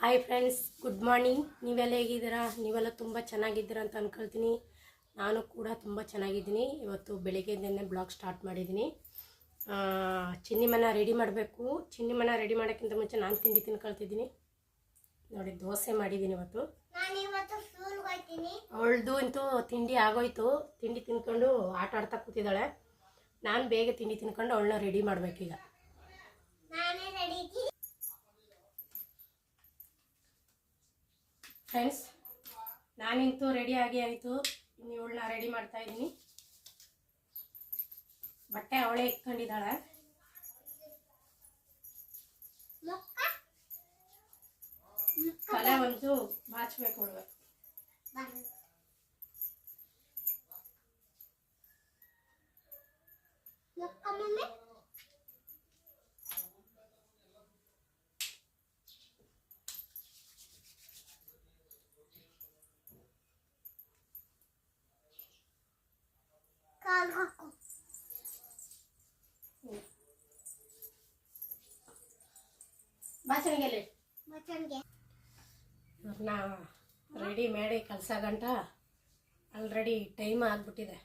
Hi friends, good morning. ನೀವೆಲ್ಲ ಹೇಗಿದ್ದೀರಾ? ನೀವೆಲ್ಲ ತುಂಬ ಚೆನ್ನಾಗಿದ್ದೀರಾ ಅಂತ ಅಂದ್ಕೊಳ್ತೀನಿ. ನಾನು ಕೂಡ ತುಂಬ ಚೆನ್ನಾಗಿದ್ದೀನಿ. ಇವತ್ತು ಬೆಳಿಗ್ಗೆಯಿಂದನೇ ಬ್ಲಾಗ್ ಸ್ಟಾರ್ಟ್ ಮಾಡಿದ್ದೀನಿ. ಚಿನ್ನಿಮನ ರೆಡಿ ಮಾಡಬೇಕು. ಚಿನ್ನಿಮನ ರೆಡಿ ಮಾಡೋಕ್ಕಿಂತ ಮುಂಚೆ ನಾನು ತಿಂಡಿ ತಿನ್ಕೊಳ್ತಿದ್ದೀನಿ. ನೋಡಿ, ದೋಸೆ ಮಾಡಿದ್ದೀನಿ ಇವತ್ತು. ಅವಳದು ಅಂತೂ ತಿಂಡಿ ಆಗೋಯ್ತು. ತಿಂಡಿ ತಿನ್ಕೊಂಡು ಆಟ ಆಡ್ತಾ ಕೂತಿದ್ದಾಳೆ. ನಾನು ಬೇಗ ತಿಂಡಿ ತಿನ್ಕೊಂಡು ಅವಳನ್ನ ರೆಡಿ ಮಾಡಬೇಕೀಗ. ಫ್ರೆಂಡ್ಸ್, ನಾನಿಂತೂ ರೆಡಿ ಆಯಿತು. ಇನ್ನು ಇವಳನ್ನ ರೆಡಿ ಮಾಡ್ತಾ ಇದ್ದೀನಿ. ಬಟ್ಟೆ ಅವಳೇ ಇಟ್ಕೊಂಡಿದ್ದಾಳೆ. ತಲೆ ಒಂದು ಬಾಚಬೇಕು ಅವಳು. ಇವ್ರನ್ನ ರೆಡಿ ಮಾಡಿ ಕೆಲಸ ಗಂಟ ಆಲ್ರೆಡಿ ಟೈಮ್ ಆಗ್ಬಿಟ್ಟಿದೆ.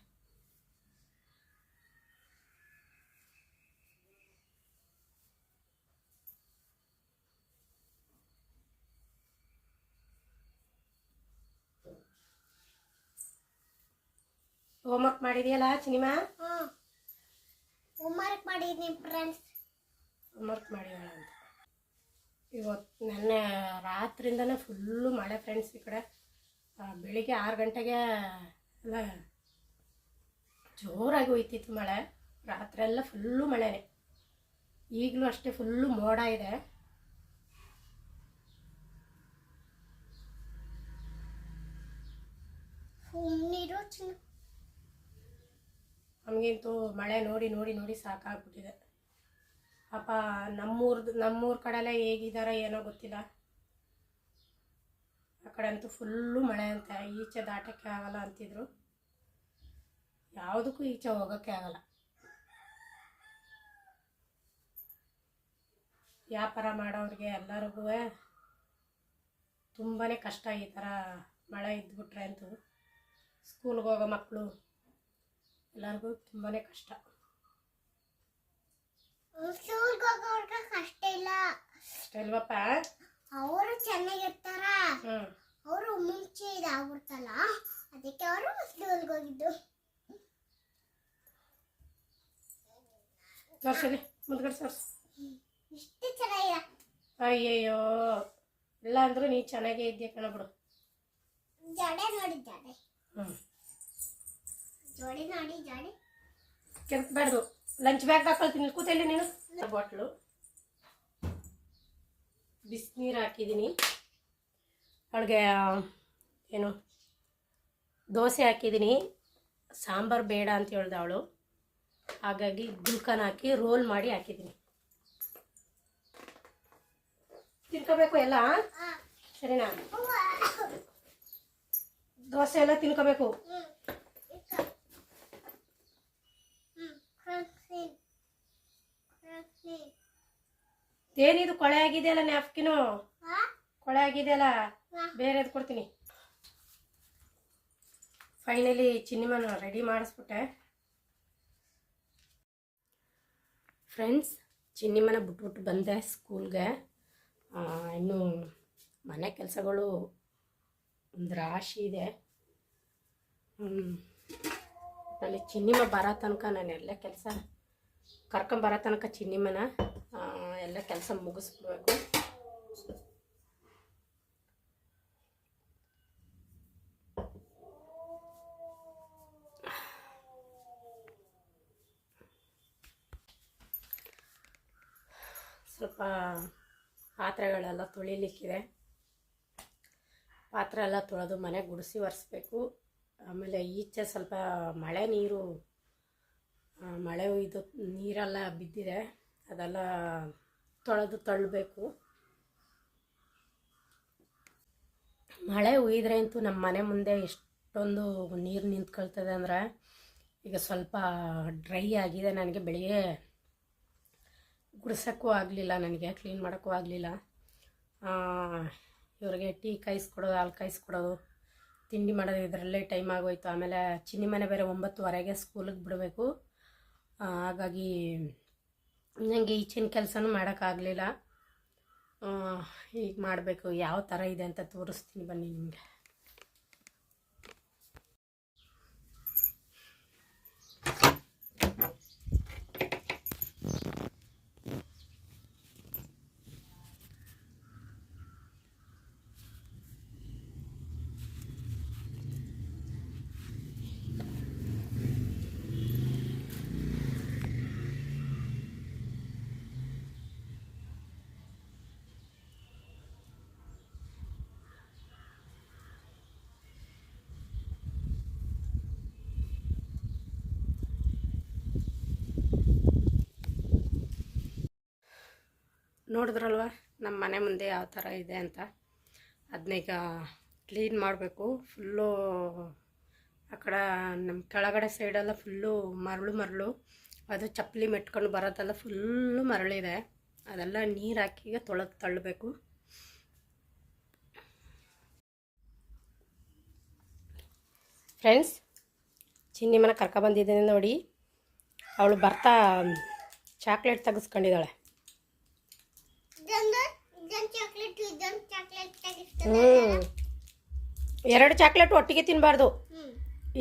ಹೋಮ್ವರ್ಕ್ ಮಾಡಿದೆಯಲ್ಲ ಚಿನಿಮಾ? ಹೋಮ್ವರ್ಕ್ ಮಾಡಿದ್ದೀನಿ ಫ್ರೆಂಡ್ಸ್. ಹೋಮ್ವರ್ಕ್ ಮಾಡಿದಾಳ ಅಂತ. ಇವತ್ತು ನೆನ್ನೆ ರಾತ್ರಿಯಿಂದನೇ ಫುಲ್ಲು ಮಳೆ ಫ್ರೆಂಡ್ಸ್. ಈ ಕಡೆ ಬೆಳಿಗ್ಗೆ 6 ಗಂಟೆಗೆ ಎಲ್ಲ ಜೋರಾಗಿ ಹೋಯ್ತಿತ್ತು ಮಳೆ. ರಾತ್ರಿ ಎಲ್ಲ ಫುಲ್ಲು ಮಳೆನೇ. ಈಗಲೂ ಅಷ್ಟೇ ಫುಲ್ಲು ಮೋಡ ಇದೆ. ನಮಗಂತೂ ಮಳೆ ನೋಡಿ ನೋಡಿ ನೋಡಿ ಸಾಕಾಗ್ಬಿಟ್ಟಿದೆ. ಪಾಪ ನಮ್ಮೂರ ಕಡೆಲ್ಲ ಹೇಗಿದ್ದಾರೋ ಏನೋ ಗೊತ್ತಿಲ್ಲ. ಆ ಕಡೆ ಅಂತೂ ಫುಲ್ಲು ಮಳೆ ಅಂತ. ಈಚೆ ದಾಟಕ್ಕೆ ಆಗಲ್ಲ ಅಂತಿದ್ರು. ಯಾವುದಕ್ಕೂ ಈಚೆ ಹೋಗೋಕ್ಕೆ ಆಗಲ್ಲ. ವ್ಯಾಪಾರ ಮಾಡೋರಿಗೆ ಎಲ್ಲರಿಗೂ ತುಂಬಾ ಕಷ್ಟ. ಈ ಥರ ಮಳೆ ಇದ್ಬಿಟ್ರೆ ಅಂತೂ ಸ್ಕೂಲ್ಗೆ ಹೋಗೋ ಮಕ್ಕಳು ಎಲ್ಲರಿಗೂ ತುಂಬಾ ಕಷ್ಟ. ಕಷ್ಟ ಇಲ್ಲ ಅಷ್ಟ ಇಲ್ವಪ್ಪ? ಅವರು ಚೆನ್ನಾಗಿರ್ತಾರ. ಅವರು ಮುಂಚೆ ಇದಾಗ್ಬಿಡ್ತಲ್ಲ, ಅದಕ್ಕೆ ಅವರು ಸ್ಕೂಲ್ಗೆ ಹೋಗಿದ್ದು. ತೋರ್ಸಲಿ ಮುಂದ್ಗಡೆ ತೋರ್ಸು. ಇಷ್ಟು ಚೆನ್ನಾಗಿದೆ. ಅಯ್ಯಯ್ಯೋ, ಇಲ್ಲ ಅಂದ್ರೂ ನೀ ಚೆನ್ನಾಗೇ ಇದ್ದೀಯ ಕಣ ಬಿಡು. ಜಡೆ ನೋಡಿ, ಜಡೆ ಜೋಡಿ ನೋಡಿ, ಜಡೆ ಕೆಂಪಬಾರ್ದು. ಲಂಚ್ ಬ್ಯಾಗ್ ಹಾಕೊಳ್ತೀನಿ, ಕೂತಲ್ಲಿ ನೀನು. ಬಾಟ್ಲು ಬಿಸಿನೀರು ಹಾಕಿದ್ದೀನಿ. ಅವಳಿಗೆ ಏನು ದೋಸೆ ಹಾಕಿದ್ದೀನಿ. ಸಾಂಬಾರು ಬೇಡ ಅಂತ ಹೇಳ್ದೆ ಅವಳು. ಹಾಗಾಗಿ ಗುಲ್ಕನ್ ಹಾಕಿ ರೋಲ್ ಮಾಡಿ ಹಾಕಿದ್ದೀನಿ. ತಿನ್ಕೋಬೇಕು ಎಲ್ಲ, ಸರಿನಾ? ದೋಸೆ ಎಲ್ಲ ತಿನ್ಕೋಬೇಕು. ಏನಿದು ಕೊಳೆ ಆಗಿದೆಯಲ್ಲ ನ್ಯಾಪ್ಕಿನು? ಕೊಳೆ ಆಗಿದೆಯಲ್ಲ, ಬೇರೆದು ಕೊಡ್ತೀನಿ. ಫೈನಲಿ ಚಿನ್ನಿಮನ ರೆಡಿ ಮಾಡಿಸ್ಬಿಟ್ಟೆ ಫ್ರೆಂಡ್ಸ್. ಚಿನ್ನಿಮನ ಬಿಟ್ಬಿಟ್ಟು ಬಂದೆ ಸ್ಕೂಲ್ಗೆ. ಇನ್ನು ಮನೆ ಕೆಲಸಗಳು ಒಂದು ರಾಶಿ ಇದೆ. ಅಲ್ಲಿ ಚಿನ್ನಿಮ ಬರೋ ತನಕ ನಾನು ಎಲ್ಲ ಕೆಲಸ ಕರ್ಕೊಂಬರೋ ತನಕ ಚಿನ್ನಿಮನ ಎಲ್ಲ ಕೆಲಸ ಮುಗಿಸ್ಬಿಡ್ಬೇಕು. ಸ್ವಲ್ಪ ಪಾತ್ರೆಗಳೆಲ್ಲ ತೊಳಿಲಿಕ್ಕಿದೆ. ಪಾತ್ರೆ ಎಲ್ಲ ತೊಳೆದು ಮನೆ ಗುಡಿಸಿ ಒರೆಸ್ಬೇಕು. ಆಮೇಲೆ ಈಚೆ ಸ್ವಲ್ಪ ಮಳೆ ನೀರು, ಮಳೆ ಇದು ನೀರೆಲ್ಲ ಬಿದ್ದಿದೆ, ಅದೆಲ್ಲ ತೊಳೆದು ತಳ್ಳಬೇಕು. ಮಳೆ ಹುಯ್ದ್ರೆ ಅಂತೂ ನಮ್ಮ ಮನೆ ಮುಂದೆ ಎಷ್ಟೊಂದು ನೀರು ನಿಂತ್ಕೊಳ್ತದೆ ಅಂದರೆ. ಈಗ ಸ್ವಲ್ಪ ಡ್ರೈ ಆಗಿದೆ. ನನಗೆ ಬೆಳಿಗ್ಗೆ ಗುಡಿಸೋಕ್ಕೂ ಆಗಲಿಲ್ಲ, ನನಗೆ ಕ್ಲೀನ್ ಮಾಡೋಕ್ಕೂ ಆಗಲಿಲ್ಲ. ಇವ್ರಿಗೆ ಟೀ ಕಾಯಿಸ್ಕೊಡೋದು, ಹಾಲು ಕಾಯಿಸ್ಕೊಡೋದು, ತಿಂಡಿ ಮಾಡೋದು, ಇದರಲ್ಲೇ ಟೈಮ್ ಆಗೋಯ್ತು. ಆಮೇಲೆ ಚಿನ್ನಿ ಮನೆ ಬೇರೆ 9:15ಗೆ ಸ್ಕೂಲಿಗೆ ಬಿಡಬೇಕು. ಹಾಗಾಗಿ ನನಗೆ ಈಚಿನ ಕೆಲಸನೂ ಮಾಡೋಕ್ಕಾಗಲಿಲ್ಲ. ಈಗ ಮಾಡಬೇಕು. ಯಾವ ಥರ ಇದೆ ಅಂತ ತೋರಿಸ್ತೀನಿ ಬನ್ನಿ ನಿಮಗೆ. ನೋಡಿದ್ರಲ್ವ ನಮ್ಮ ಮನೆ ಮುಂದೆ ಯಾವ ಥರ ಇದೆ ಅಂತ. ಅದನ್ನೀಗ ಕ್ಲೀನ್ ಮಾಡಬೇಕು. ಫುಲ್ಲು ಆ ಕಡೆ ನಮ್ಮ ಕೆಳಗಡೆ ಸೈಡೆಲ್ಲ ಫುಲ್ಲು ಮರಳು, ಅದು ಚಪ್ಪಲಿ ಮೆಟ್ಕೊಂಡು ಬರೋದೆಲ್ಲ ಫುಲ್ಲು ಮರಳಿದೆ. ಅದೆಲ್ಲ ನೀರು ಹಾಕಿ ತಳ್ಳಬೇಕು. ಫ್ರೆಂಡ್ಸ್, ಚಿನ್ನಿ ಮನೆ ಕರ್ಕೊಬಂದಿದ್ದೇನೆ ನೋಡಿ. ಅವಳು ಬರ್ತಾ ಚಾಕ್ಲೇಟ್ ತೆಗೆಸ್ಕೊಂಡಿದ್ದಾಳೆ. ಎರಡು ಚಾಕ್ಲೇಟ್ ಒಟ್ಟಿಗೆ ತಿನ್ನಬಾರ್ದು.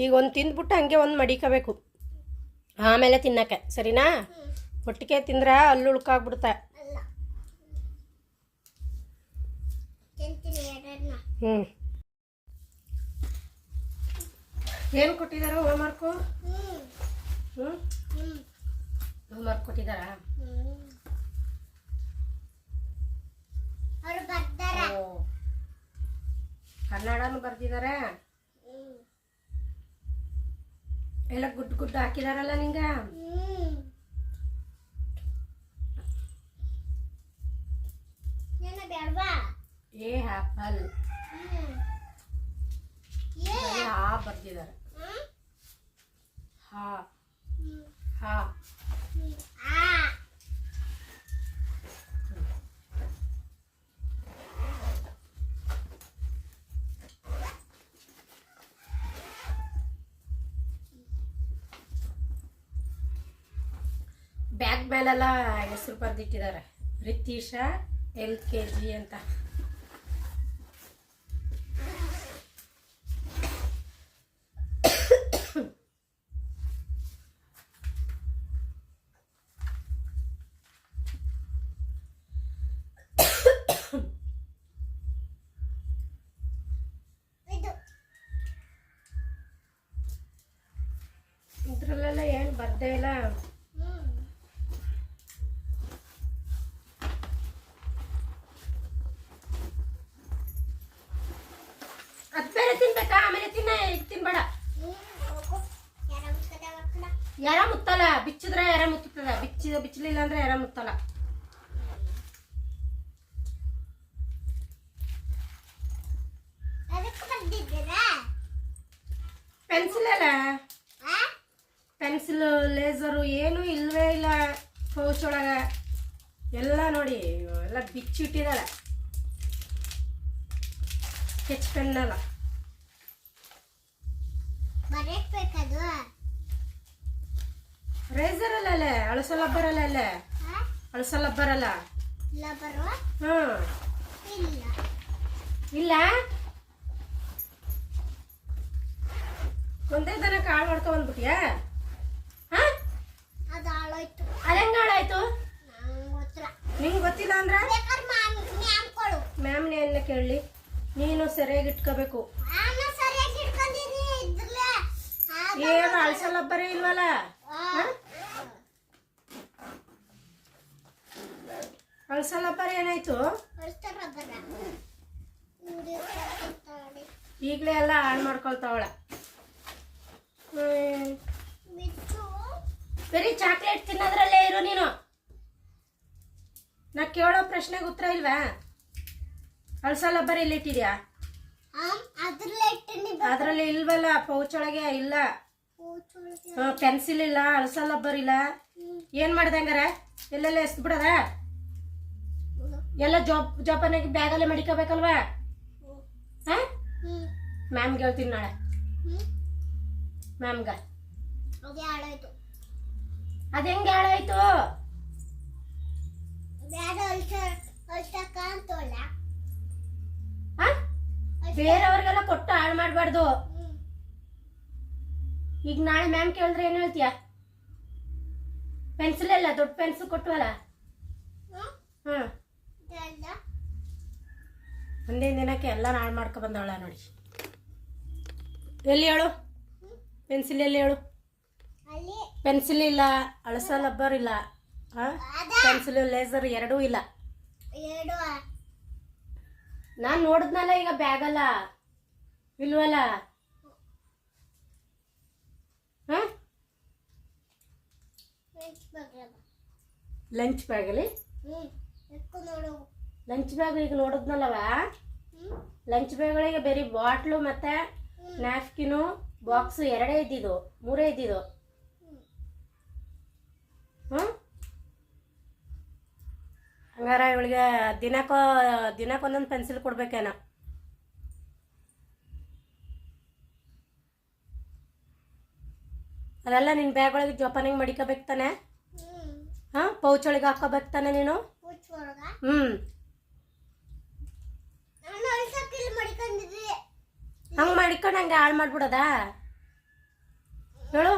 ಈಗ ಒಂದು ತಿಂದ್ಬಿಟ್ಟು ಹಂಗೆ ಒಂದು ಮಡಿಕೋಬೇಕು, ಆಮೇಲೆ ತಿನ್ನಕ್ಕೆ, ಸರಿನಾ? ಒಟ್ಟಿಗೆ ತಿಂದ್ರೆ ಅಲ್ಲಿ ಉಳ್ಕಾಗ್ಬಿಡುತ್ತೆ. ಏನು ಕೊಟ್ಟಿದ್ದಾರೆ ಹೋಮ್ವರ್ಕು? ಹೋಮ್ವರ್ಕ್ ಕೊಟ್ಟಿದ್ದಾರ? ಕನ್ನಡನು ಬರ್ದಿದ್ದಾರೆ. ಎಲ್ಲ ಗುಡ್ ಹಾಕಿದಾರಲ್ಲ ನಿಂಗ. ಎ ಆಪಲ್ ಹಾ ಬರ್ದಿದ್ದಾರೆ. ಹಾ ಹಾ ಬ್ಯಾಗ್ ಮೇಲೆಲ್ಲ ಹೆಸರು ಬರೆದಿಟ್ಟಿದ್ದಾರೆ. ರಿತೀಶ LKG ಅಂತ. ಇದ್ರಲ್ಲೆಲ್ಲ ಏನು ಬರ್ದೇ ಇಲ್ಲ. ಅದು ಬೇರೆ ತಿನ್ಬೇಕಾ? ಆಮೇಲೆ ತಿನ್ಬೇಡ. ಯಾರ ಮುತ್ತಲ್ಲ, ಬಿಚ್ಚಿದ್ರೆ ಯಾರ ಮುತ್ತದ, ಬಿಚ್ಚಲಿಲ್ಲ ಅಂದ್ರೆ ಯಾರ ಮುತ್ತಲ್ಲ. ಪೆನ್ಸಿಲ್ ಅಲ್ಲ, ಪೆನ್ಸಿಲ್ ಲೇಸರು ಏನೂ ಇಲ್ಲವೇ ಇಲ್ಲ ಪೌಚ್ ಒಳಗೆ. ಎಲ್ಲ ನೋಡಿ ಎಲ್ಲ ಬಿಚ್ಚಿಟ್ಟಿದ್ದಾಳೆ. ಸ್ಕೆಚ್ ಪೆನ್ ಅಲ್ಲ, ರೇಸರ್ ಅಲ್ಲ, ಅಳಸಲಬ್ಬರಲ್ಲ, ಅಳಸಲಬ್ಬರಲ್ಲ. ಇಲ್ಲ, ಒಂದೇ ದನ ಕಾಳು ಮಾಡ್ಕೊಂಡ್ಬಿಟ್ಯಾ? ಅದೆಂಗ ಹಾಳಾಯ್ತು? ನಿಂಗೆ ಗೊತ್ತಿಲ್ಲ ಅಂದ್ರೆ ಮ್ಯಾಮ್ನೇ ಎಲ್ಲ ಕೇಳಲಿ. ನೀನು ಸರಿಯಾಗಿ ಇಟ್ಕೋಬೇಕು. ಏನು ಅಳಸಲಬ್ಬರೇ ಇಲ್ವಲ್ಲ? ಅಳಸಲಬ್ಬರ ಏನಾಯ್ತು? ಈಗಲೇ ಎಲ್ಲ ಹಾಳು ಮಾಡ್ಕೊಳ್ತಾವಳ. ಬರೀ ಚಾಕ್ಲೇಟ್ ತಿನ್ನೋದ್ರಲ್ಲೇ ಇರು ನೀನು. ನಾ ಕೇಳೋ ಪ್ರಶ್ನೆಗೆ ಉತ್ತರ ಇಲ್ವಾ? ಅಳಸಲಬ್ಬರ ಇಲ್ಲಿ ಇಟ್ಟಿದ್ಯಾ? ಅದ್ರಲ್ಲಿ ಇಲ್ವಲ್ಲ, ಪೌಚ್ ಒಳಗೆ ಇಲ್ಲ. ಪೆನ್ಸಿಲ್ ಇಲ್ಲ, ಅಳಸಲಬ್ಬರ್ ಇಲ್ಲ. ಏನ್ ಮಾಡ್ದೆ ಹಂಗಾರ? ಎಲ್ಲೆಲ್ಲ ಎಸ್ದು ಬಿಡದ? ಎಲ್ಲ ಜೋಪಾನಾಗಿ ಬ್ಯಾಗಲ್ಲೇ ಮಡಿಕೋಬೇಕಲ್ವಾ? ಹಾಂ, ಮ್ಯಾಮ್ಗೆ ಹೇಳ್ತೀನಿ ನಾಳೆ. ಮ್ಯಾಮ್ಗ ಅದೇ ಹಾಳಾಯ್ತು. ಅದು ಹೆಂಗೆ ಹಾಳಾಯ್ತು? ಬ್ಯಾಡ ಅಳ್ಸಕ್ಕ ಅಂತಲ್ಲ. ಬೇರೆಯವ್ರಿಗೆಲ್ಲ ಕೊಟ್ಟು ಹಾಳು ಮಾಡಬಾರ್ದು. ಈಗ ನಾಳೆ ಮ್ಯಾಮ್ ಕೇಳಿದ್ರೆ ಏನು ಹೇಳ್ತೀಯ? ಪೆನ್ಸಿಲ್ ಎಲ್ಲ ದೊಡ್ಡ ಪೆನ್ಸಿಲ್ ಕೊಟ್ಟವಲ್ಲ. ಹಾಂ, ಒಂದೇ ದಿನಕ್ಕೆ ಎಲ್ಲ ಹಾಳು ಮಾಡ್ಕೊ ಬಂದವಳ ನೋಡಿ. ಎಲ್ಲಿ ಹೇಳು ಪೆನ್ಸಿಲ್? ಎಲ್ಲಿ ಹೇಳು? ಪೆನ್ಸಿಲ್ ಇಲ್ಲ, ಅಳಸ ರಬ್ಬರ್ ಇಲ್ಲ, ಪೆನ್ಸಿಲ್ ಲೇಸರ್ ಎರಡೂ ಇಲ್ಲ. ನಾನು ನೋಡಿದ್ನಲ್ಲ ಈಗ ಬ್ಯಾಗಲ್ಲ ಇಲ್ವಲ್ಲ. ಹಾಂ, ಲಂಚ್ ಬ್ಯಾಗಲ್ಲಿ ಲಂಚ್ ಬ್ಯಾಗ್ ಈಗ ನೋಡಿದ್ನಲ್ಲವ. ಲಂಚ್ ಬ್ಯಾಗ್ಗಳಿಗೆ ಬೇರೆ ಬಾಟ್ಲು ಮತ್ತೆ ನ್ಯಾಪ್ಕಿನು ಬಾಕ್ಸ್ ಎರಡೇ ಇದ್ದಿದ್ದು, ಮೂರೇ ಇದ್ದಿದ್ದು. ಹಂಗಾರ ಇವಳಿಗೆ ದಿನಕ್ಕೊಂದೊಂದು ಪೆನ್ಸಿಲ್ ಕೊಡ್ಬೇಕೇನೋ. ಅದೆಲ್ಲ ನಿನ್ನ ಬ್ಯಾಗ್ ಒಳಗೆ ಜೋಪಾನಾಗಿ ಮಡಿಕೋಬೇಕು ತಾನೆ? ಹಾಂ, ಪೌಚ್ ಒಳಗೆ ಹಾಕೋಬೇಕು ತಾನೆ ನೀನು? ಹಂಗೆ ಮಡಿಕೊಂಡು ಹಂಗೆ ಹಾಳು ಮಾಡ್ಬಿಡೋದಾ? ಹೇಳು.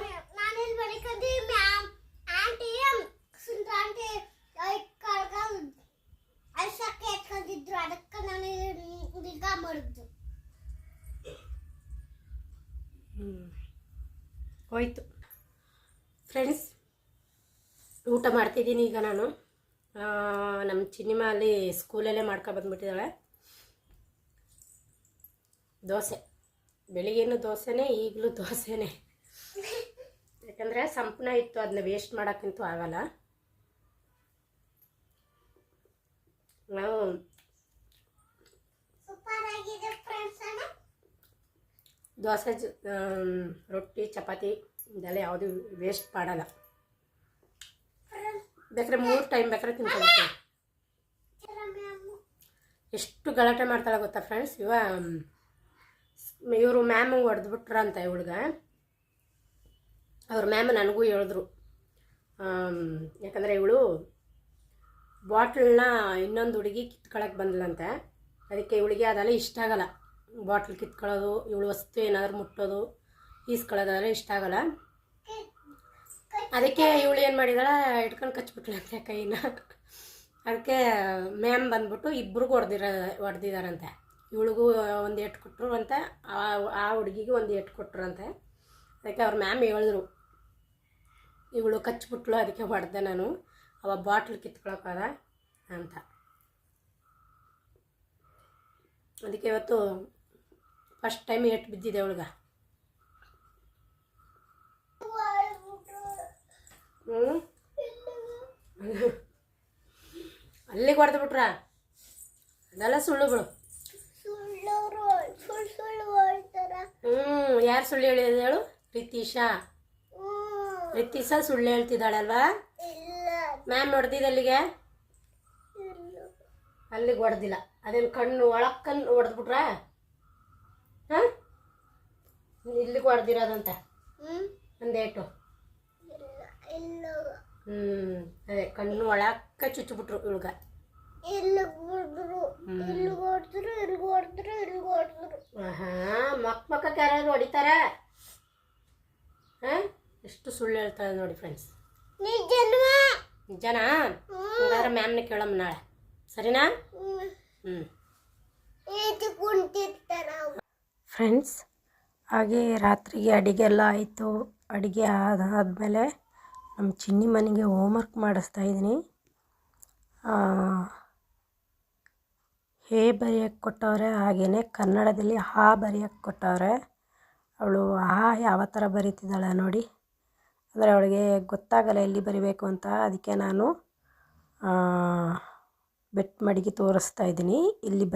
ಹೋಯ್ತು ಫ್ರೆಂಡ್ಸ್, ಊಟ ಮಾಡ್ತಿದ್ದೀನಿ ಈಗ ನಾನು. ನಮ್ಮ ಚಿನ್ನಿಮ ಅಲ್ಲಿ ಸ್ಕೂಲಲ್ಲೇ ಬಂದ್ಬಿಟ್ಟಿದ್ದಾಳೆ ದೋಸೆ. ಬೆಳಿಗ್ಗೆನೂ ದೋಸೆನೇ, ಈಗಲೂ ದೋಸೆನೇ. ಯಾಕಂದರೆ ಸಂಪಣ ಇತ್ತು, ಅದನ್ನ ವೇಸ್ಟ್ ಮಾಡೋಕ್ಕಂತೂ ಆಗಲ್ಲ. ನಾವು ದೋಸೆ ರೊಟ್ಟಿ ಚಪಾತಿ ಇದೆಲ್ಲ ಯಾವುದು ವೇಸ್ಟ್ ಮಾಡಲ್ಲ. ಬೇಕಾದ್ರೆ 3 ಟೈಮ್ ಬೇಕಾದ್ರೆ ತಿನ್ಕೊಳ್ತೀವಿ. ಎಷ್ಟು ಗಲಾಟೆ ಮಾಡ್ತಾಳೆ ಗೊತ್ತಾ ಫ್ರೆಂಡ್ಸ್. ಇವರು ಮ್ಯಾಮ್ ಹೊಡೆದ್ಬಿಟ್ರಂತ ಇವಳಿಗೆ. ಅವ್ರ ಮ್ಯಾಮ್ ನನಗೂ ಹೇಳಿದ್ರು, ಯಾಕಂದರೆ ಇವಳು ಬಾಟ್ಲನ್ನ ಇನ್ನೊಂದು ಹುಡುಗಿ ಕಿತ್ಕೊಳ್ಳೋಕೆ ಬಂದ್ಲಂತೆ. ಅದಕ್ಕೆ ಇವಳಿಗೆ ಅದೆಲ್ಲ ಇಷ್ಟ ಆಗಲ್ಲ. ಬಾಟ್ಲ್ ಕಿತ್ಕೊಳ್ಳೋದು, ಇವಳು ವಸ್ತು ಏನಾದರೂ ಮುಟ್ಟೋದು, ಈಸ್ಕೊಳ್ಳೋದೆಲ್ಲ ಇಷ್ಟ ಆಗಲ್ಲ. ಅದಕ್ಕೆ ಇವಳು ಏನು ಮಾಡಿದಾಳೆ, ಇಟ್ಕೊಂಡು ಕಚ್ಬಿಟ್ಲಂತೆ ಕೈನ. ಅದಕ್ಕೆ ಮ್ಯಾಮ್ ಬಂದ್ಬಿಟ್ಟು ಇಬ್ರಿಗೂ ಹೊಡೆದಿದ್ದಾರಂತೆ. ಇವಳಿಗೂ ಒಂದು ಏಟು ಕೊಟ್ಟರು ಅಂತ, ಆ ಹುಡುಗಿಗೂ ಒಂದು ಏಟು ಕೊಟ್ಟರು ಅಂತೆ. ಅದಕ್ಕೆ ಅವ್ರ ಮ್ಯಾಮ್ ಹೇಳಿದ್ರು, ಇವಳು ಕಚ್ಬಿಟ್ಲು ಅದಕ್ಕೆ ಹೊಡೆದೆ ನಾನು, ಅವ ಬಾಟ್ಲ್ ಕಿತ್ಕೊಳಕ್ಕಾದ ಅಂತ. ಅದಕ್ಕೆ ಇವತ್ತು ಫಸ್ಟ್ ಟೈಮ್ ಏಟು ಬಿದ್ದಿದೆ ಅವಳಿಗೆ. ಅಲ್ಲಿಗೆ ಹೊಡೆದು ಬಿಟ್ರ? ಅದೆಲ್ಲ ಸುಳ್ಳುಗಳು. ಯಾರು ಸುಳ್ಳು ಹೇಳಿದ ಹೇಳು? ರಿತೀಶಾ ಸುಳ್ಳು ಹೇಳ್ತಿದ್ದಾಳಲ್ವಾ? ಮ್ಯಾಮ್ ಹೊಡೆದಿದ್ದು ಅಲ್ಲಿಗೆ ಹೊಡೆದಿಲ್ಲ. ಅದೇನು ಕಣ್ಣು ಒಳಕ್ಕನ್ನು ಹೊಡೆದ್ಬಿಟ್ರ? ಹಾಂ, ಇಲ್ಲಿಗೆ ಹೊಡೆದಿರೋದಂತ ಒಂದೇಟು. ಅದೇ ಕಣ್ಣು ಒಳಕ್ಕ ಚುಚ್ಚಿಬಿಟ್ರು ಇವಳ್ಗ. ಮಕ್ಕಕ್ಕೆ ಯಾರಾದ್ರು ಹೊಡಿತಾರ? ಹಾಂ, ಎಷ್ಟು ಸುಳ್ಳು ಹೇಳ್ತಾರೆ ನೋಡಿ ಫ್ರೆಂಡ್ಸ್. ನಿಜನಾ? ಹಂಗಾದ್ರೆ ಮ್ಯಾಮ್ನ ಕೇಳಮ್ಮ ನಾಳೆ, ಸರಿನಾ? ಫ್ರೆಂಡ್ಸ್, ಹಾಗೆ ರಾತ್ರಿಗೆ ಅಡುಗೆ ಎಲ್ಲ ಆಯಿತು. ಅಡುಗೆ ಆದಮೇಲೆ ನಮ್ಮ ಚಿನ್ನಿ ಮನೆಗೆ ಹೋಮ್ವರ್ಕ್ ಮಾಡಿಸ್ತಾ ಇದ್ದೀನಿ. ಹೇ ಬರೆಯೋಕ್ಕೆ ಕೊಟ್ಟವ್ರೆ, ಹಾಗೆಯೇ ಕನ್ನಡದಲ್ಲಿ ಹಾ ಬರೆಯೋಕ್ಕೆ ಕೊಟ್ಟವ್ರೆ. ಅವಳು ಹಾ ಯಾವ ಥರ ಬರೀತಿದ್ದಾಳೆ ನೋಡಿ. ಅಂದರೆ ಅವಳಿಗೆ ಗೊತ್ತಾಗಲ್ಲ ಎಲ್ಲಿ ಬರಿಬೇಕು ಅಂತ. ಅದಕ್ಕೆ ನಾನು ಬೆಟ್ ಮಡಿಗೆ ತೋರಿಸ್ತಾ ಇದ್ದೀನಿ, ಇಲ್ಲಿ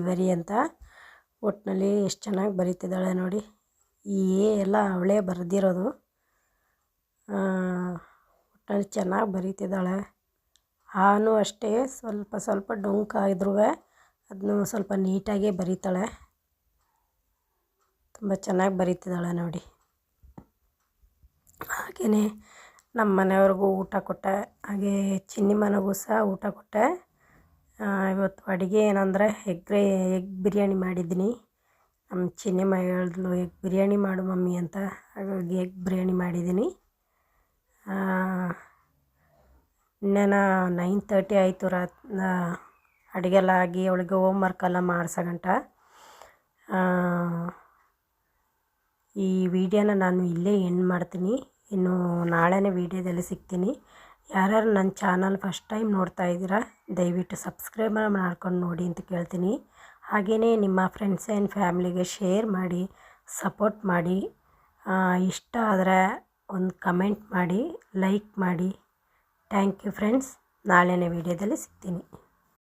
ಬರಿ ಅಂತ. ಒಟ್ಟಿನಲ್ಲಿ ಎಷ್ಟು ಚೆನ್ನಾಗಿ ಬರೀತಿದ್ದಾಳೆ ನೋಡಿ. ಈ ಎಲ್ಲ ಅವಳೇ ಬರೆದಿರೋದು. ಒಟ್ಟಿನಲ್ಲಿ ಚೆನ್ನಾಗಿ ಬರೀತಿದ್ದಾಳೆ. ಹಾನು ಅಷ್ಟೇ ಸ್ವಲ್ಪ ಸ್ವಲ್ಪ ಡೊಂಕಾದ್ರೂ ಅದನ್ನು ಸ್ವಲ್ಪ ನೀಟಾಗೇ ಬರೀತಾಳೆ. ತುಂಬ ಚೆನ್ನಾಗಿ ಬರೀತಿದ್ದಾಳೆ ನೋಡಿ. ಹಾಗೆಯೇ ನಮ್ಮ ಮನೆಯವ್ರಿಗೂ ಊಟ ಕೊಟ್ಟೆ, ಹಾಗೆ ಚಿನ್ನಿ ಮನೆಗೂ ಸಹ ಊಟ ಕೊಟ್ಟೆ. ಇವತ್ತು ಅಡುಗೆ ಏನಂದರೆ ಎಗ್ ಬಿರಿಯಾನಿ ಮಾಡಿದ್ದೀನಿ. ನಮ್ಮ ಚಿನ್ನಿ ಮಗ ಹೇಳಿದ್ಲು ಎಗ್ ಬಿರಿಯಾನಿ ಮಾಡು ಮಮ್ಮಿ ಅಂತ, ಹಾಗಾಗಿ ಎಗ್ ಬಿರಿಯಾನಿ ಮಾಡಿದ್ದೀನಿ. ಇನ್ನೇನ 9:30 ಆಯಿತು ಅಡುಗೆಲ್ಲ ಆಗಿ ಅವಳಿಗೆ ಹೋಮ್ವರ್ಕೆಲ್ಲ ಮಾಡ್ಸೋಗಂಟ. ಈ ವಿಡಿಯೋನ ನಾನು ಇಲ್ಲೇ ಎಂಡ್ ಮಾಡ್ತೀನಿ. ಇನ್ನು ನಾಳೆನೇ ವಿಡಿಯೋದಲ್ಲಿ ಸಿಗ್ತೀನಿ. ಯಾರ್ಯಾರು ನನ್ನ ಚಾನಲ್ ಫಸ್ಟ್ ಟೈಮ್ ನೋಡ್ತಾ ಇದ್ದೀರಾ ದಯವಿಟ್ಟು ಸಬ್ಸ್ಕ್ರೈಬ್ ಮಾಡ್ಕೊಂಡು ನೋಡಿ ಅಂತ ಕೇಳ್ತೀನಿ. ಹಾಗೆಯೇ ನಿಮ್ಮ ಫ್ರೆಂಡ್ಸ್ ಆ್ಯಂಡ್ ಫ್ಯಾಮ್ಲಿಗೆ ಶೇರ್ ಮಾಡಿ, ಸಪೋರ್ಟ್ ಮಾಡಿ. ಇಷ್ಟ ಆದರೆ ಒಂದು ಕಮೆಂಟ್ ಮಾಡಿ, ಲೈಕ್ ಮಾಡಿ. Thank you friends. ನಾಳೆನೇ ವಿಡಿಯೋದಲ್ಲಿ ಸಿಗ್ತೀನಿ.